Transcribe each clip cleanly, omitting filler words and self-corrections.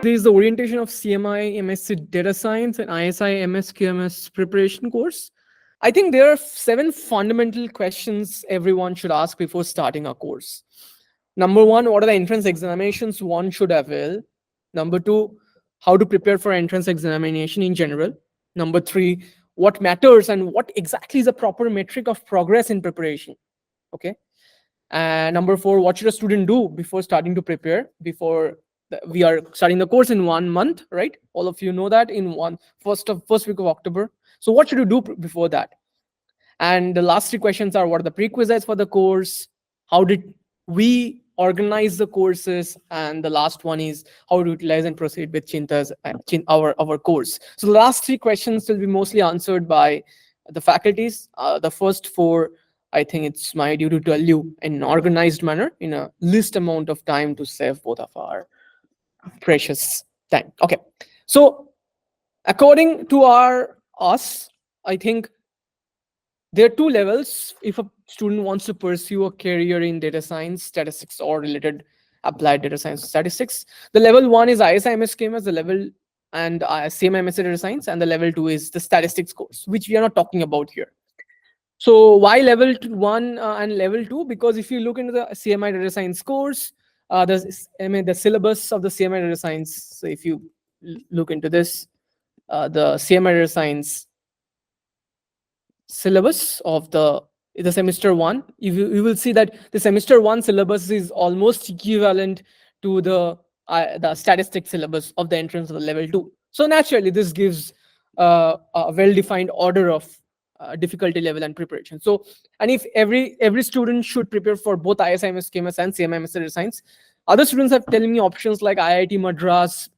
There is the orientation of CMI, MSc Data Science, and ISI MSQMS preparation course. I think there are 7 fundamental questions everyone should ask before starting a course. Number 1, what are the entrance examinations one should avail? Number 2, how to prepare for entrance examination in general. Number 3, what matters and what exactly is a proper metric of progress in preparation. Okay. And number 4, what should a student do before starting to prepare? We are starting the course in 1 month, right? All of you know that in first week of October. So what should you do before that? And the last 3 questions are, what are the prerequisites for the course? How did we organize the courses? And the last one is how to utilize and proceed with Cheenta's our course. So the last 3 questions will be mostly answered by the faculties. The first 4, I think it's my duty to tell you in an organized manner in a least amount of time to save both of our precious time. Okay, so according to us, I think there are 2 levels if a student wants to pursue a career in data science, statistics, or related applied data science statistics. The level 1 is ISI MSQMS, the level and CMI MSc Data Science, and the level 2 is the statistics course, which we are not talking about here. So why level 1 and level 2? Because if you look into the CMI Data Science course, the syllabus of the CMI Data Science. So if you look into this, the CMI Data Science syllabus of the semester 1, you will see that the semester 1 syllabus is almost equivalent to the statistics syllabus of the entrance of the level 2. So naturally, this gives a well-defined order of difficulty level and preparation. So, and if every student should prepare for both ISI MSQMS and CMI MSc Data Science, other students have telling me options like IIT Madras,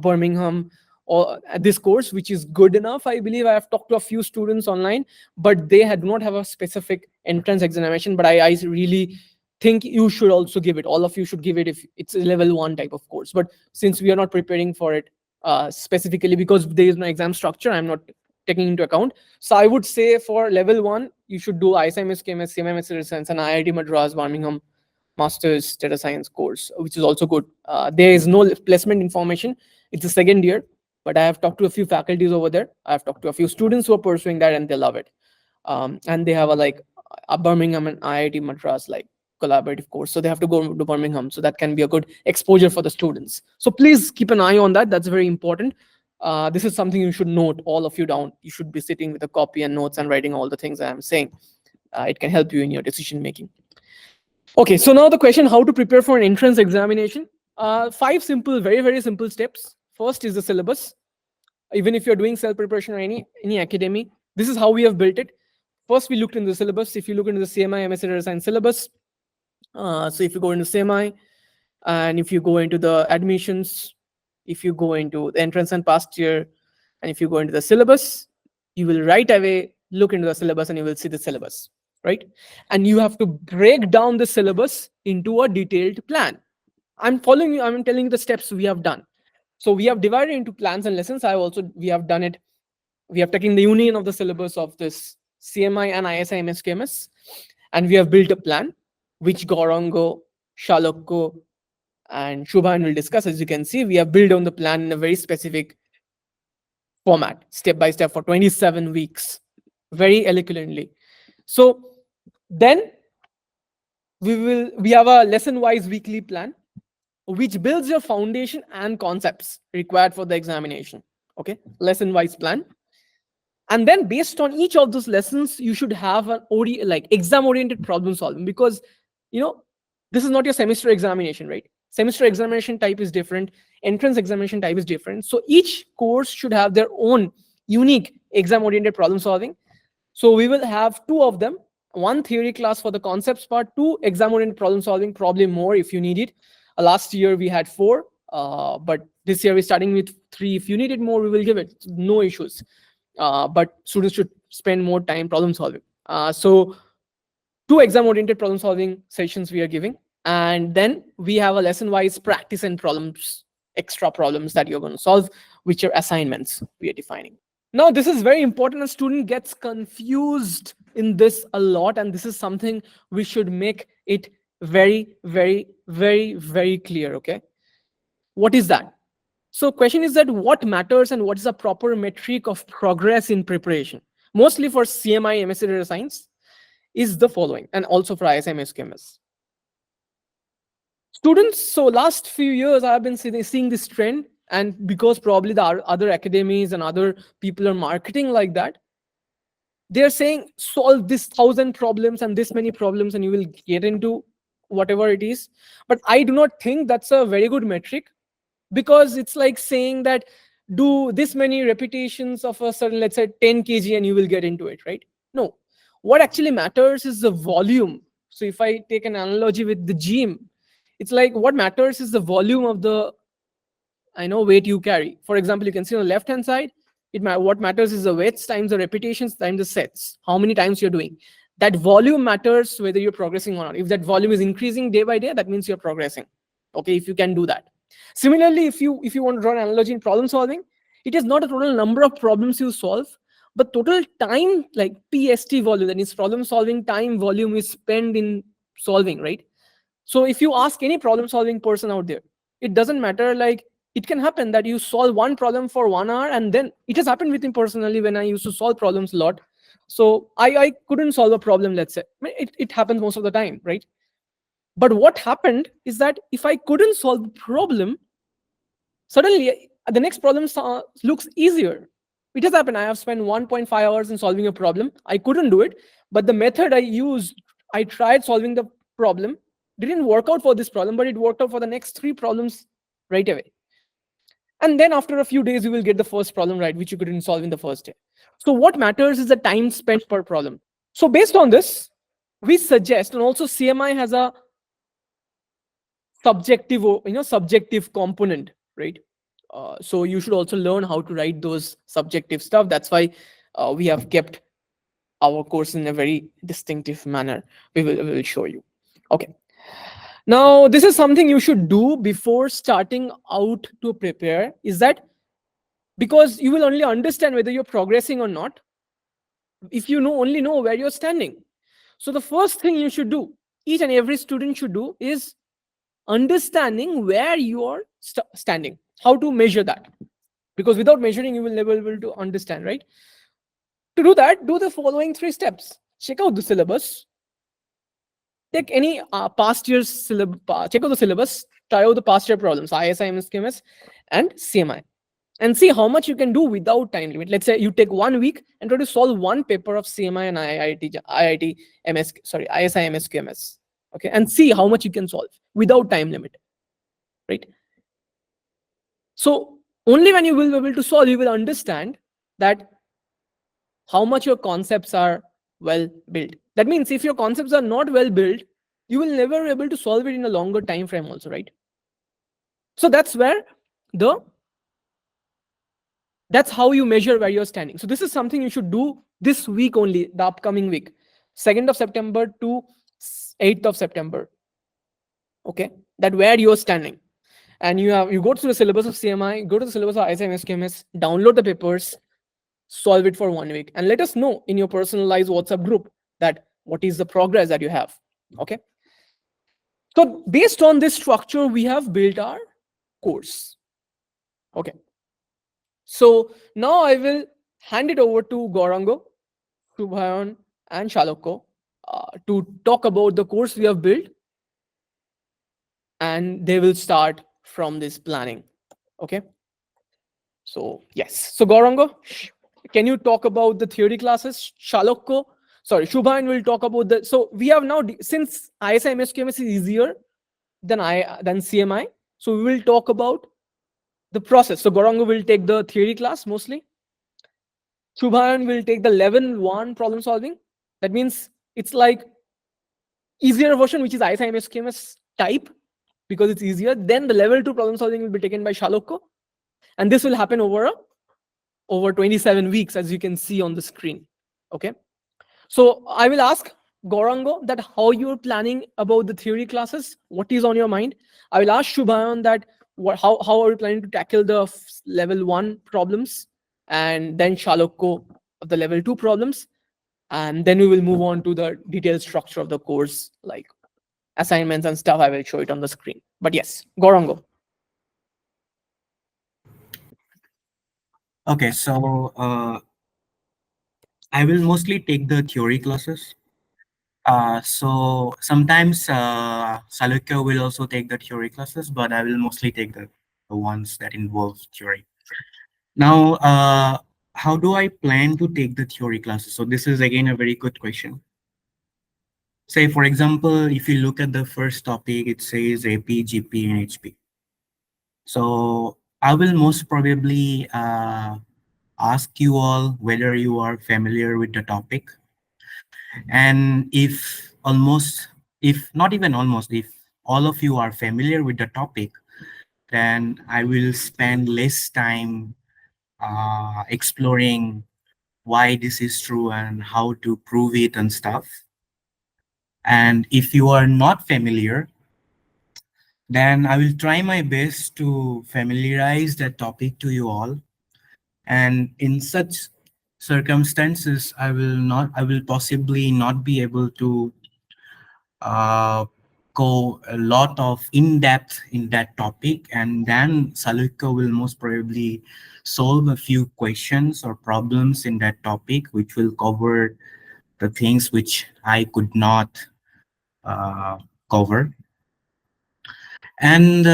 Birmingham, or this course, which is good enough. I believe I have talked to a few students online, but they do not have a specific entrance examination. But I really think you should also give it. All of you should give it if it's a level 1 type of course. But since we are not preparing for it specifically because there is no exam structure, I'm not taking into account. So I would say for level 1, you should do ISI MSQMS, CMI MSc Data Science, and IIT Madras, Birmingham Master's Data Science course, which is also good. There is no placement information. It's a second year. But I have talked to a few faculties over there. I have talked to a few students who are pursuing that and they love it. And they have a Birmingham and IIT Madras collaborative course. So they have to go to Birmingham. So that can be a good exposure for the students. So please keep an eye on that. That's very important. This is something you should note, all of you down. You should be sitting with a copy and notes and writing all the things I'm saying. It can help you in your decision making. Okay, so now the question, how to prepare for an entrance examination. 5 simple, very, very simple steps. First is the syllabus. Even if you're doing self-preparation or any academy, this is how we have built it. First, we looked in the syllabus. If you look into the CMI MSc Data Science syllabus, so if you go into CMI, and if you go into the admissions, if you go into the entrance and past year, and if you go into the syllabus, you will right away look into the syllabus and you will see the syllabus, right? And you have to break down the syllabus into a detailed plan. I'm telling you the steps we have done. So we have divided into plans and lessons. We have done it. We have taken the union of the syllabus of this CMI and ISI MSQMS, and we have built a plan, which Gaurango, Shalokko, and Shubhan will discuss. As you can see, we have built on the plan in a very specific format, step by step for 27 weeks, very eloquently. So then we have a lesson-wise weekly plan, which builds your foundation and concepts required for the examination. Okay, lesson-wise plan. And then based on each of those lessons, you should have an exam-oriented problem solving, because this is not your semester examination, right? Semester examination type is different, entrance examination type is different. So each course should have their own unique exam-oriented problem solving. So we will have 2 of them, 1 theory class for the concepts part, 2 exam-oriented problem solving, probably more if you need it. Last year we had 4, but this year we're starting with 3. If you need it more, we will give it, no issues. But students should spend more time problem solving. So 2 exam-oriented problem solving sessions we are giving. And then we have a lesson-wise practice and problems, extra problems that you're going to solve, which are assignments we are defining. Now, this is very important. A student gets confused in this a lot, and this is something we should make it very, very, very, very clear, okay? What is that? So question is that what matters and what is a proper metric of progress in preparation? Mostly for CMI, MSc Data Science is the following, and also for ISI, MSQMS. Students, so last few years I've been seeing this trend, and because probably the other academies and other people are marketing like that, they're saying solve this 1,000 problems and this many problems and you will get into whatever it is. But I do not think that's a very good metric, because it's like saying that do this many repetitions of a certain, let's say 10 kg, and you will get into it, right? No, what actually matters is the volume. So if I take an analogy with the gym, it's like what matters is the volume of the weight you carry. For example, you can see on the left hand side, what matters is the weights times the repetitions times the sets, how many times you're doing. That volume matters whether you're progressing or not. If that volume is increasing day by day, that means you're progressing. Okay, if you can do that. Similarly, if you want to draw an analogy in problem solving, it is not a total number of problems you solve, but total time, like PST volume, that is problem solving time volume, is spent in solving, right? So if you ask any problem solving person out there, it doesn't matter, like it can happen that you solve one problem for 1 hour, and then it has happened with me personally when I used to solve problems a lot. So I couldn't solve a problem, let's say. I mean, it happens most of the time, right? But what happened is that if I couldn't solve the problem, suddenly the next problem looks easier. It has happened. I have spent 1.5 hours in solving a problem. I couldn't do it, but the method I used, I tried solving the problem, didn't work out for this problem, but it worked out for the next 3 problems right away. And then after a few days, you will get the first problem right, which you couldn't solve in the first day. So what matters is the time spent per problem. So based on this, we suggest, and also CMI has a subjective component, right? So you should also learn how to write those subjective stuff. That's why we have kept our course in a very distinctive manner. We will show you. Okay. Now, this is something you should do before starting out to prepare, is that because you will only understand whether you're progressing or not if you only know where you're standing. So the first thing you should do, each and every student should do, is understanding where you are standing, how to measure that. Because without measuring, you will never be able to understand, right? To do that, do the following 3 steps. Check out the syllabus. Take any past year's syllabus, check out the syllabus, try out the past year problems, ISI, MSQMS, and CMI, and see how much you can do without time limit. Let's say you take 1 week and try to solve one paper of CMI and IIT, ISI, MSQMS. Okay, and see how much you can solve without time limit, right? So only when you will be able to solve, you will understand that how much your concepts are well built. That means if your concepts are not well built, you will never be able to solve it in a longer time frame also, right? So that's how you measure where you're standing. So this is something you should do this week only, the upcoming week, 2nd of September to 8th of September. Okay, that where you're standing. And you go to the syllabus of CMI, go to the syllabus of ISI, MSQMS, download the papers, solve it for 1 week, and let us know in your personalized WhatsApp group that what is the progress that you have. Okay. So based on this structure, we have built our course. Okay. So now I will hand it over to Gaurango, Shubhayan, and Shaloko to talk about the course we have built, and they will start from this planning. Okay. So yes. So Gaurango, can you talk about the theory classes? Shubhayan will talk about the. So we have now, since ISI MSQMS is easier than CMI, so we will talk about the process. So Gaurango will take the theory class mostly. Shubhayan will take the level 1 problem solving. That means it's like easier version, which is ISI MSQMS type, because it's easier. Then the level 2 problem solving will be taken by Shaloko, and this will happen over 27 weeks, as you can see on the screen. Okay. So I will ask Gaurango that how you're planning about the theory classes, what is on your mind. I will ask Shubhayan that how are you planning to tackle the level 1 problems, and then Shaloko of the level 2 problems, and then we will move on to the detailed structure of the course, like assignments and stuff. I will show it on the screen. But yes, Gaurango. Okay, so I will mostly take the theory classes. So sometimes Salukya will also take the theory classes, but I will mostly take the ones that involve theory. Now, how do I plan to take the theory classes? So this is again a very good question. Say, for example, if you look at the first topic, it says AP, GP, and HP. So I will most probably ask you all whether you are familiar with the topic, and if not even almost, if all of you are familiar with the topic, then I will spend less time exploring why this is true and how to prove it and stuff. And if you are not familiar, then I will try my best to familiarize that topic to you all. And in such circumstances, I will possibly not be able to uh, go a lot of in depth in that topic, and then Salukya will most probably solve a few questions or problems in that topic, which will cover the things which I could not uh, cover. And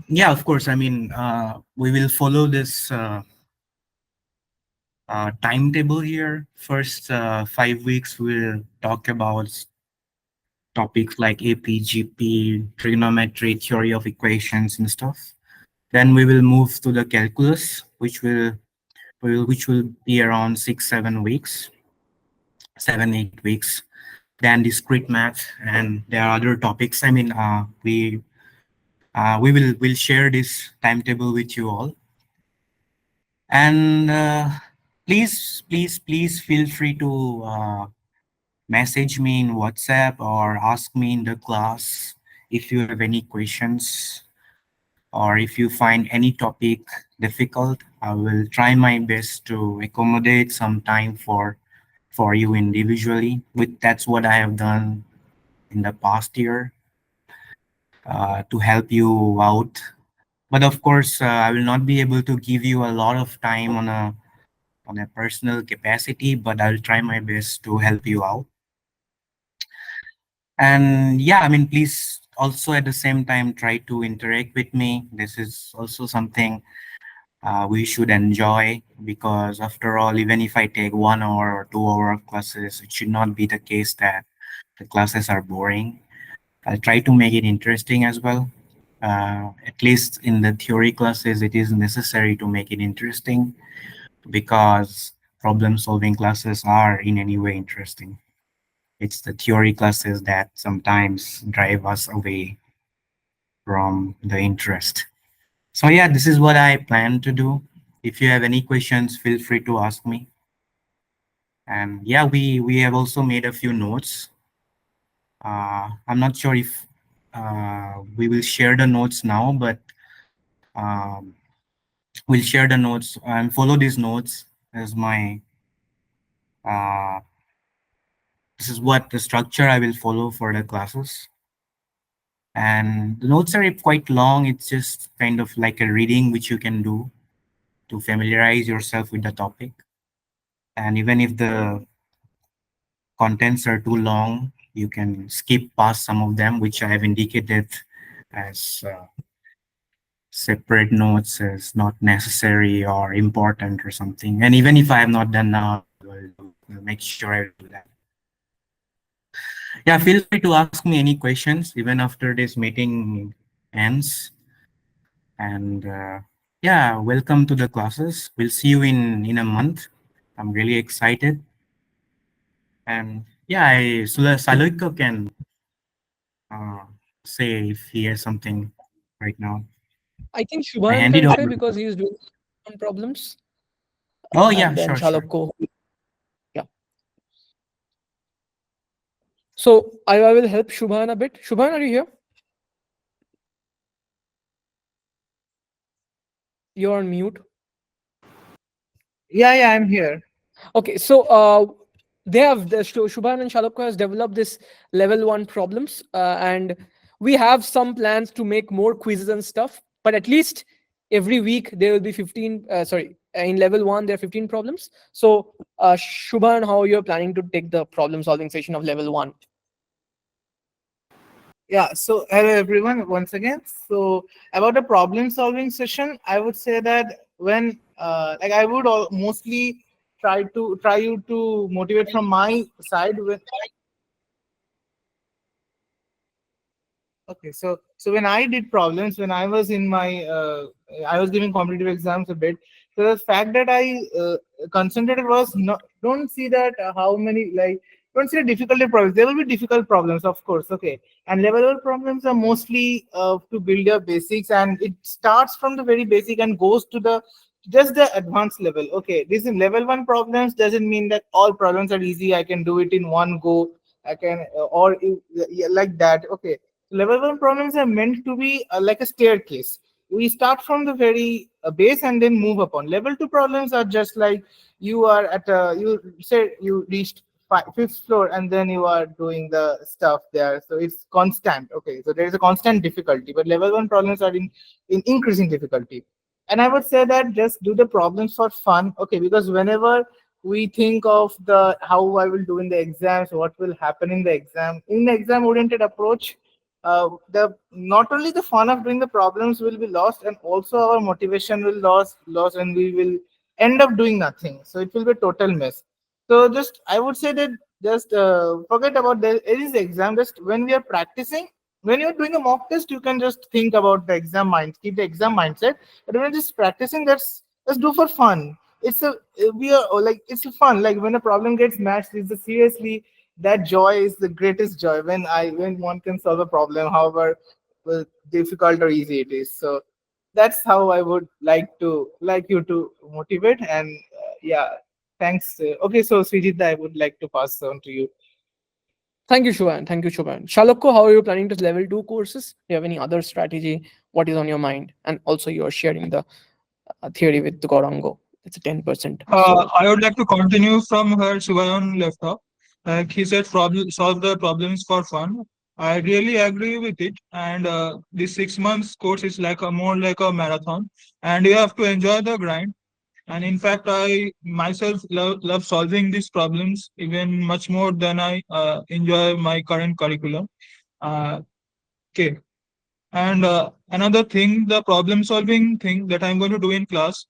yeah, of course, I mean, we will follow this timetable here. First 5 weeks, we'll talk about topics like AP, GP, trigonometry, theory of equations, and stuff. Then we will move to the calculus, which will be around 6 7 weeks, 7 8 weeks. Then discrete math, and there are other topics. I mean, will share this timetable with you all. And please feel free to message me in WhatsApp or ask me in the class if you have any questions, or if you find any topic difficult. I will try my best to accommodate some time for you individually. With That's what I have done in the past year to help you out. But of course, I will not be able to give you a lot of time on a personal capacity, but I'll try my best to help you out. And yeah, I mean, please also at the same time try to interact with me. This is also something we should enjoy, because after all, even if I take 1 hour or 2 hour of classes, it should not be the case that the classes are boring. I'll try to make it interesting as well. At least in the theory classes, it is necessary to make it interesting, because problem solving classes are in any way interesting. It's the theory classes that sometimes drive us away from the interest. So yeah, this is what I plan to do. If you have any questions, feel free to ask me. And yeah, we have also made a few notes. I'm not sure if we will share the notes now, but um, we'll share the notes and follow these notes as my uh, this is what the structure I will follow for the classes. And the notes are quite long. It's just kind of like a reading which you can do to familiarize yourself with the topic. And even if the contents are too long, you can skip past some of them, which I have indicated as separate notes as not necessary or important or something. And even if I have not done now, will make sure I do that. Yeah, feel free to ask me any questions even after this meeting ends. And yeah, welcome to the classes. We'll see you in a month. I'm really excited. And yeah, Salukya can uh, say if he has something right now. I think I Shubhan hand it can say over. because he is doing some problems, Oh yeah, and then sure, sure. Shalok. Yeah. So I will help Shubhan a bit. Shubhan, are you here? You're on mute. Yeah, yeah, I'm here. Okay, so they have Shubhan and Shalokka has developed this level one problems, and we have some plans to make more quizzes and stuff. But at least every week there will be 15. Sorry, in level 1 there are 15 problems. So Shubhan, how you're planning to take the problem solving session of level 1? Yeah, so hello everyone once again. So about the problem solving session, I would say that when like I would mostly try you to motivate from my side when. Okay, so when I did problems when I was in my I was giving competitive exams a bit. So the fact that I concentrated was not don't see that how many like don't see the difficulty problems. There will be difficult problems, of course. Okay, and level 1 problems are mostly to build your basics, and it starts from the very basic and goes to the just the advanced level. Okay, this is level 1 problems doesn't mean that all problems are easy. I can do it in one go. I can yeah, like that. Okay, level 1 problems are meant to be like a staircase. We start from the very base and then move upon. Level 2 problems are just like you are at you say you reached fifth floor and then you are doing the stuff there. So it's constant. Okay, so there is a constant difficulty, but level 1 problems are in increasing difficulty. And I would say that just do the problems for fun. Okay, because whenever we think of the how I will do in the exams, what will happen in the exam oriented approach, the not only the fun of doing the problems will be lost, and also our motivation will lost, and we will end up doing nothing. So it will be a total mess. So just I would say that just forget about the it is the exam. Just when we are practicing, when you're doing a mock test, you can just think about the exam mind, keep the exam mindset. But when you're just practicing, let's do for fun. It's a we are like it's a fun. Like when a problem gets matched, it's a seriously that joy is the greatest joy when one can solve a problem, however difficult or easy it is. So that's how I would like you to motivate. And yeah, thanks. Okay, so Srijit, I would like to pass on to you. Thank you, Shubhan. Thank you, Shubhan. Shaloko, how are you planning to level 2 courses? Do you have any other strategy? What is on your mind? And also, you are sharing the theory with the Gorango. It's a 10%. So, I would like to continue from where Shivayan left off. Like he said, solve the problems for fun. I really agree with it. And this 6 months course is like a more like a marathon, and you have to enjoy the grind. And in fact, I myself love solving these problems even much more than I enjoy my current curriculum. Uh, okay. And another thing, the problem solving thing that I'm going to do in class,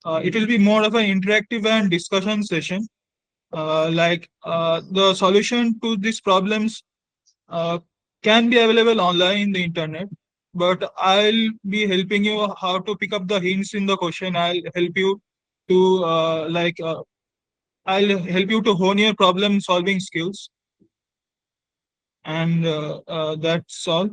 it will be more of an interactive and discussion session. The solution to these problems uh, can be available online in the internet, but I'll be helping you how to pick up the hints in the question. To I'll help you to hone your problem solving skills, and that's all.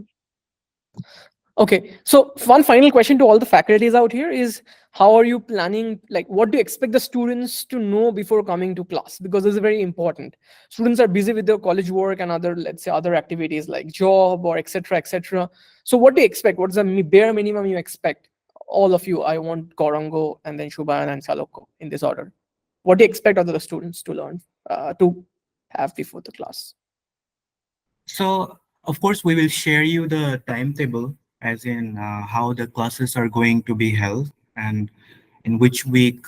okay. So, one final question to all the faculties out here is how are you planning? Like, what do you expect the students to know before coming to class? Because this is very important. Students are busy with their college work and other, let's say, other activities like job or etc. etc. So, what do you expect? What's the bare minimum you expect? All of you, I want Gorango and then Shubhan and Saloko in this order. What do you expect other students to learn, to have before the class? So, of course, we will share you the timetable, as in how the classes are going to be held and in which week,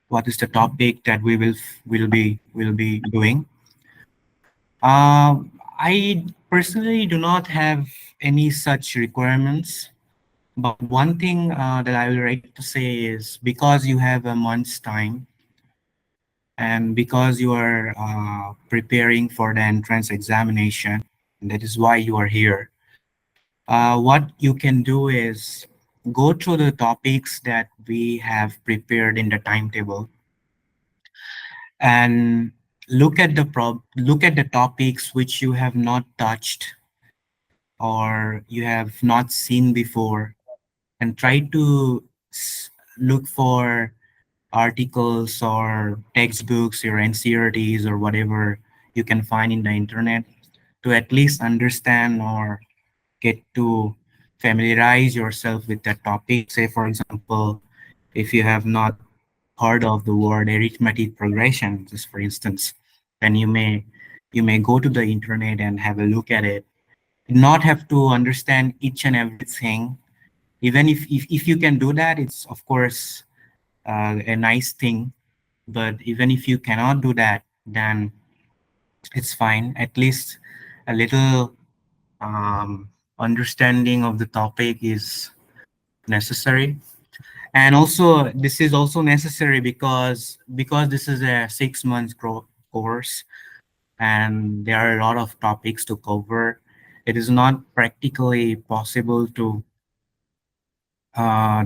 what is the topic that we will be doing. I personally do not have any such requirements, but one thing that I would like to say is because you have a month's time and because you are preparing for the entrance examination, that is why you are here. What you can do is go through the topics that we have prepared in the timetable and look at the topics which you have not touched or you have not seen before, and try to look for articles or textbooks or NCRTs or whatever you can find in the internet to at least understand or get to familiarize yourself with that topic. Say, for example, if you have not heard of the word arithmetic progression, just for instance, then you may go to the internet and have a look at it. Not have to understand each and everything. Even if you can do that, it's of course a nice thing. But even if you cannot do that, then it's fine. At least a little understanding of the topic is necessary. And also, this is also necessary because this is a 6 months course, and there are a lot of topics to cover. It is not practically possible to uh,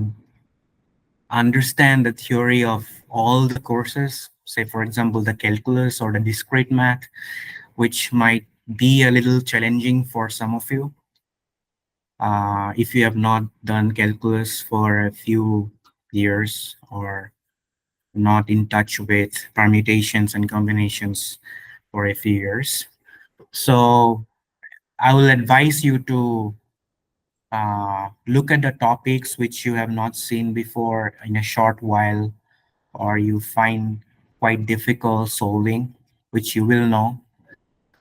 understand the theory of all the courses, say, for example, the calculus or the discrete math, which might be a little challenging for some of you. If you have not done calculus for a few years or not in touch with permutations and combinations for a few years. So I will advise you to look at the topics which you have not seen before in a short while, or you find quite difficult solving, which you will know.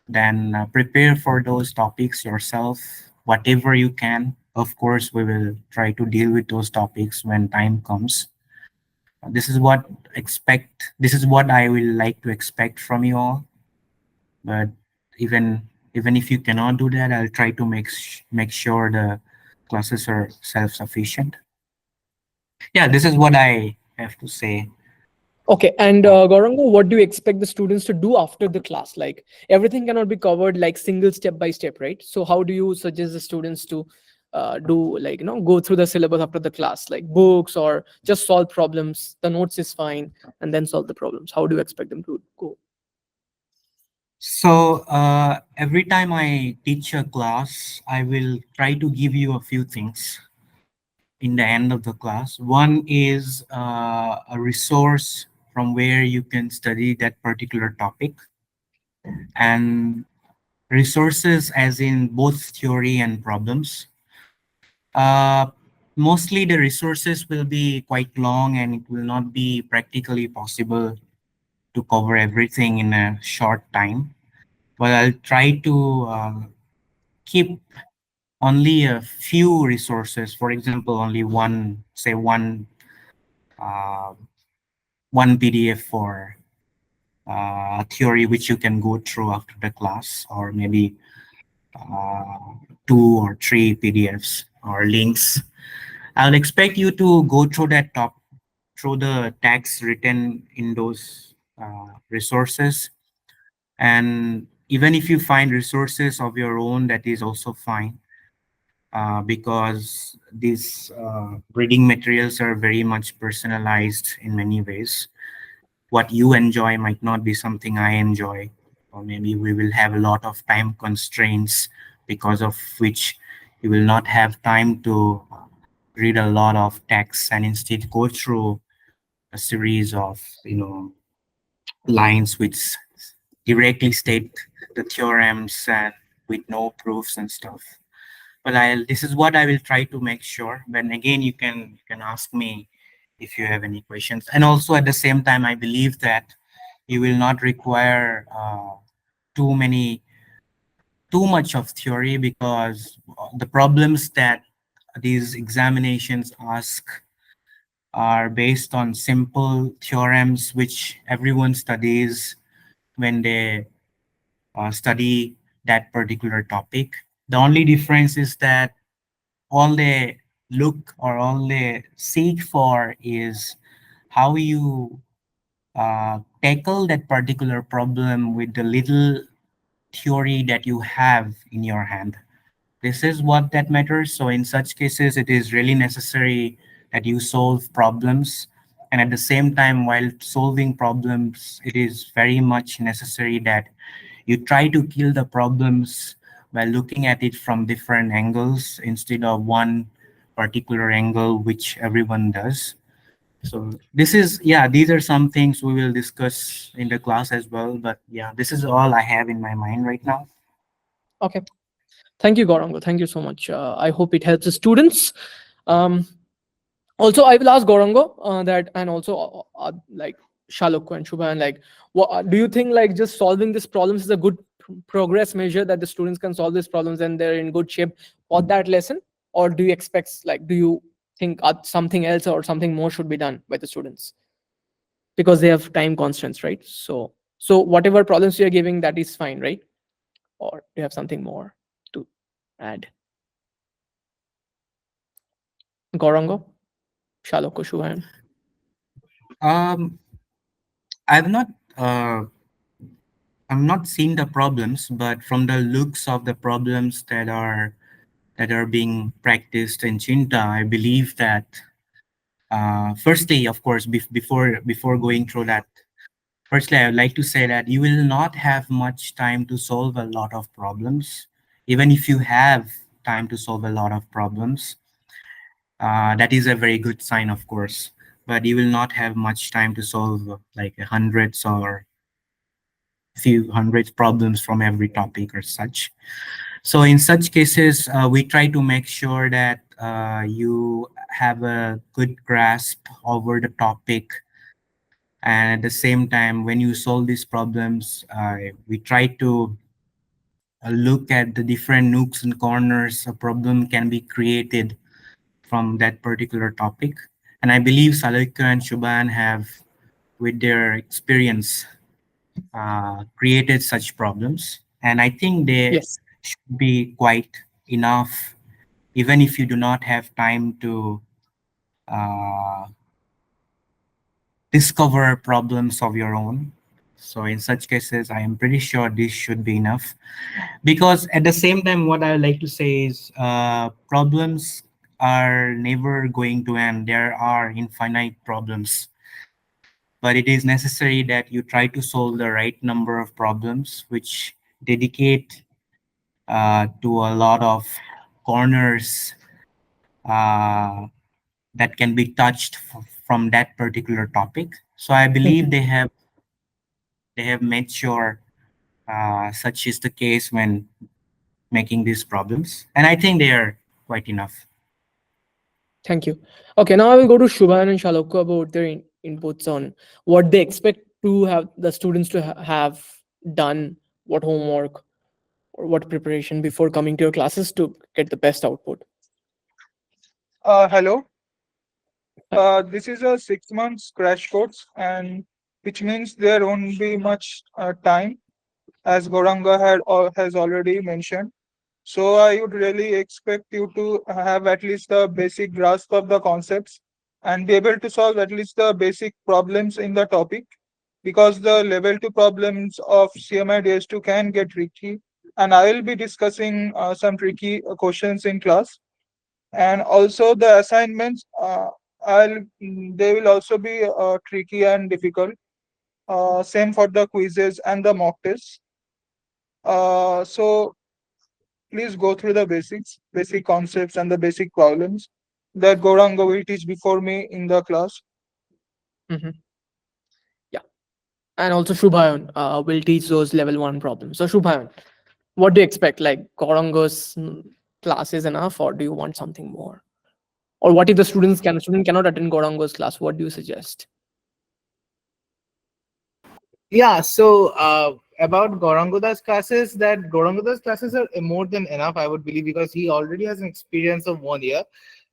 Then prepare for those topics yourself, whatever you can. Of course, we will try to deal with those topics when time comes. This is what I will like to expect from you all. But even if you cannot do that, I'll try to make sure the classes are self-sufficient. Yeah, this is what I have to say. Okay, and Gaurango, what do you expect the students to do after the class? Like everything cannot be covered like single step by step, right? So how do you suggest the students to do, like, go through the syllabus after the class, like books, or just solve problems? The notes is fine, and then solve the problems. How do you expect them to go? So every time I teach a class, I will try to give you a few things in the end of the class. One is a resource from where you can study that particular topic, and resources as in both theory and problems. Uh, Mostly the resources will be quite long and it will not be practically possible to cover everything in a short time. But I'll try to keep only a few resources. For example, only one, say uh, one PDF for a theory which you can go through after the class, or maybe uh, 2 or 3 PDFs or links. I'll expect you to go through through the tags written in those resources. And even if you find resources of your own, that is also fine, because these reading materials are very much personalized in many ways. What you enjoy might not be something I enjoy, or maybe we will have a lot of time constraints because of which you will not have time to read a lot of text and instead go through a series of lines which directly state the theorems and with no proofs and stuff. But this is what I will try to make sure. When again, you can ask me if you have any questions. And also at the same time, I believe that you will not require too many too much of theory, because the problems that these examinations ask are based on simple theorems which everyone studies when they study that particular topic. The only difference is that all they look or all they seek for is how you tackle that particular problem with the little theory that you have in your hand. This is what that matters. So in such cases, it is really necessary that you solve problems. And at the same time, while solving problems, it is very much necessary that you try to kill the problems by looking at it from different angles instead of one particular angle, which everyone does. So this is, yeah, these are some things we will discuss in the class as well. But yeah, this is all I have in my mind right now. Okay. Thank you, Gaurango. Thank you so much. I hope it helps the students. Um, Also, I will ask Gaurango that, and also like Shaluk and Shubha, and like, what do you think? Like, just solving these problems is a good progress measure that the students can solve these problems and they're in good shape for that lesson, or do you expect, like, do you think something else or something more should be done by the students, because they have time constraints, right? So whatever problems you are giving, that is fine, right? Or do you have something more to add? Gorango, Shaloko, Shuhan. Um, I've not I'm not seeing the problems, but from the looks of the problems that are being practiced in Chinta, I believe that firstly, of course, before going through that, firstly, I would like to say that you will not have much time to solve a lot of problems. Even if you have time to solve a lot of problems, that is a very good sign, of course. But you will not have much time to solve like hundreds or few hundreds problems from every topic or such. So in such cases, we try to make sure that you have a good grasp over the topic, and at the same time, when you solve these problems, we try to look at the different nooks and corners a problem can be created from that particular topic. And I believe Salika and Shuban have, with their experience, created such problems. And I think they Yes. should be quite enough, even if you do not have time to uh, discover problems of your own. So in such cases, I am pretty sure this should be enough. Because at the same time, what I like to say is problems are never going to end. There are infinite problems, but it is necessary that you try to solve the right number of problems, which dedicate to a lot of corners uh, that can be touched from that particular topic. So I believe they have made sure such is the case when making these problems, and I think they are quite enough. Thank you. Okay, now I will go to Shubhan and Shaloko about their inputs on what they expect to have the students to have done, what homework or what preparation before coming to your classes to get the best output. Hello. Hi. This is a 6 months crash course, and which means there won't be much time, as Goranga has already mentioned. So I would really expect you to have at least the basic grasp of the concepts and be able to solve at least the basic problems in the topic, because the level 2 problems of CMI DS2 can get tricky, and I will be discussing some tricky questions in class. And also the assignments, they will also be tricky and difficult. Same for the quizzes and the mock tests. So please go through the basics, basic concepts, and the basic problems that Goranga will teach before me in the class. Mhm. Yeah. And also Shubhayan will teach those level 1 problems. So Shubhayan, what do you expect? Like Gorango's class is enough, or do you want something more? Or what if the student cannot attend Gorango's class? What do you suggest? Yeah, so about Gorangoda's classes, that Gorangoda's classes are more than enough, I would believe, because he already has an experience of 1 year.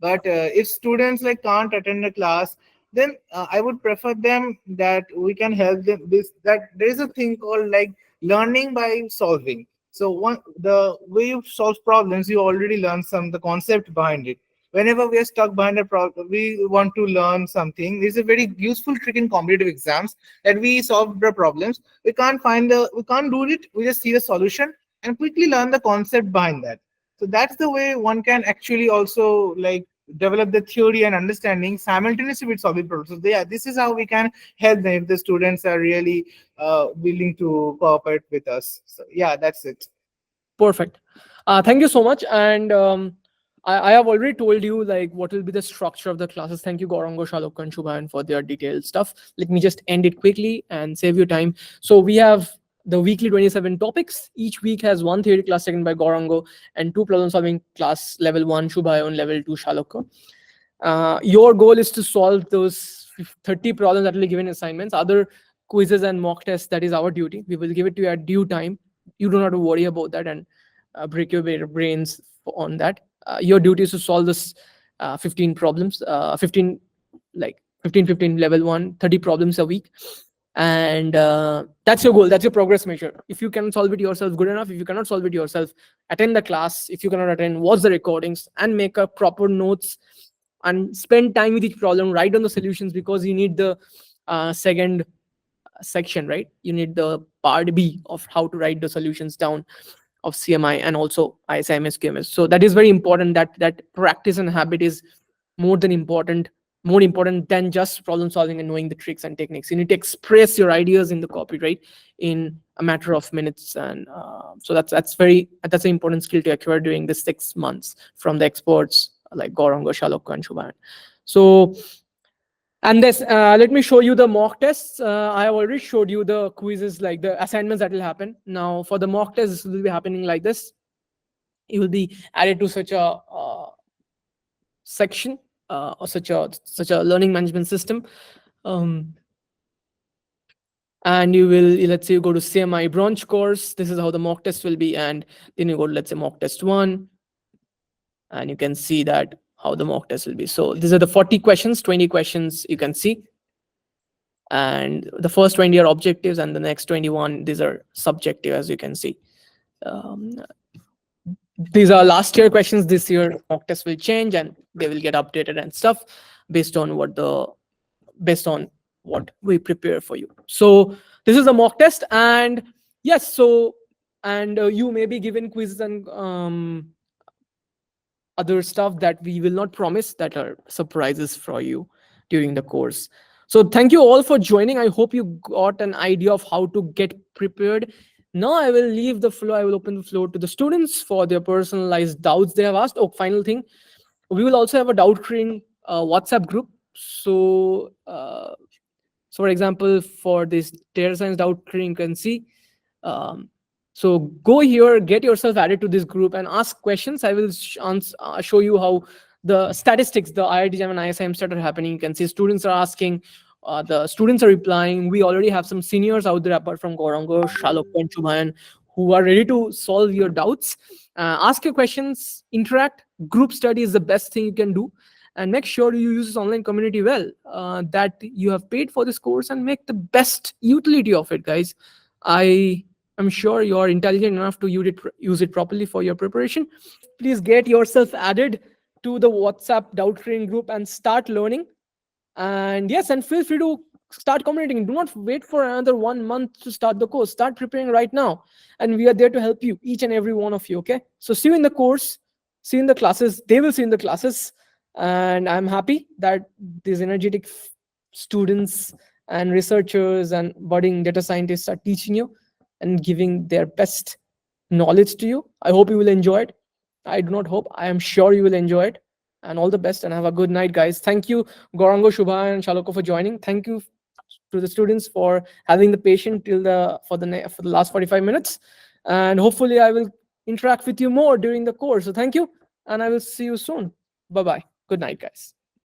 But if students like can't attend a class, then I would prefer them that we can help them. This that there is a thing called like learning by solving. So one the way you solve problems, you already learn some the concept behind it. Whenever we are stuck behind a problem, we want to learn something. There's a very useful trick in competitive exams that we solve the problems. We can't do it. We just see the solution and quickly learn the concept behind that. So that's the way one can actually also like develop the theory and understanding simultaneously with solving problems. So yeah, this is how we can help them if the students are really willing to cooperate with us. So yeah, that's it. Perfect. Thank you so much. And I have already told you like what will be the structure of the classes. Thank you, Gorango, Shalok, and Shubhan for their detailed stuff. Let me just end it quickly and save you time. So we have the weekly 27 topics. Each week has one theory class taken by Gorango and two problem solving class level 1, Shubhayan, level 2, Shalok. Your goal is to solve those 30 problems that will be given assignments. Other quizzes and mock tests, that is our duty. We will give it to you at due time. You don't have to worry about that and break your brains on that. Your duty is to solve this 15 problems, 15 like 15 level 1, 30 problems a week. And that's your goal, that's your progress measure. If you can solve it yourself, good enough. If you cannot solve it yourself, attend the class. If you cannot attend, watch the recordings and make a proper notes and spend time with each problem, write down the solutions, because you need the second section, right? You need the part B of how to write the solutions down of CMI and also ISI MSQMS. So that is very important. That practice and habit is more than important, more important than just problem solving and knowing the tricks and techniques. You need to express your ideas in the copy, right, in a matter of minutes. And so that's an important skill to acquire during the 6 months from the experts like Gauranga, Shalok, and Shubhan. So, and this, let me show you the mock tests. I have already showed you the quizzes, like the assignments that will happen. Now, for the mock tests, this will be happening like this. It will be added to such a section or such a learning management system. And you will, let's say you go to CMI bronze course. This is how the mock test will be. And then you go to, let's say, mock test 1. And you can see that how the mock test will be. So these are the 40 questions, 20 questions you can see. And the first 20 are objectives, and the next 21, these are subjective, as you can see. These are last year questions. This year mock test will change and they will get updated and stuff based on what we prepare for you. So this is a mock test. And yes, so, and you may be given quizzes and other stuff that we will not promise, that are surprises for you during the course. So thank you all for joining. I hope you got an idea of how to get prepared. Now I will leave the floor. I will open the floor to the students for their personalized doubts they have asked. Oh, final thing, we will also have a doubt clearing WhatsApp group. So, for example, for this data science doubt clearing, you can see. So go here, get yourself added to this group and ask questions. I will show you how the statistics, the IIT Jam and ISIM start are happening. You can see students are asking, the students are replying. We already have some seniors out there apart from Gauranga, Shalok, and Shubhan, who are ready to solve your doubts. Ask your questions, interact. Group study is the best thing you can do. And make sure you use this online community well, that you have paid for this course, and make the best utility of it, guys. I'm sure you are intelligent enough to use it properly for your preparation. Please get yourself added to the WhatsApp doubt clearing group and start learning. And yes, and feel free to start communicating. Do not wait for another 1 month to start the course. Start preparing right now. And we are there to help you, each and every one of you, okay? So see you in the course, see you in the classes. They will see you in the classes. And I'm happy that these energetic students and researchers and budding data scientists are teaching you and giving their best knowledge to you. I hope you will enjoy it. I do not hope, I am sure you will enjoy it. And all the best, and have a good night, guys. Thank you, Gaurango, Shubha, and Shaloko, for joining. Thank you to the students for having the patience for the last 45 minutes. And hopefully I will interact with you more during the course. So thank you, and I will see you soon. Bye-bye. Good night, guys.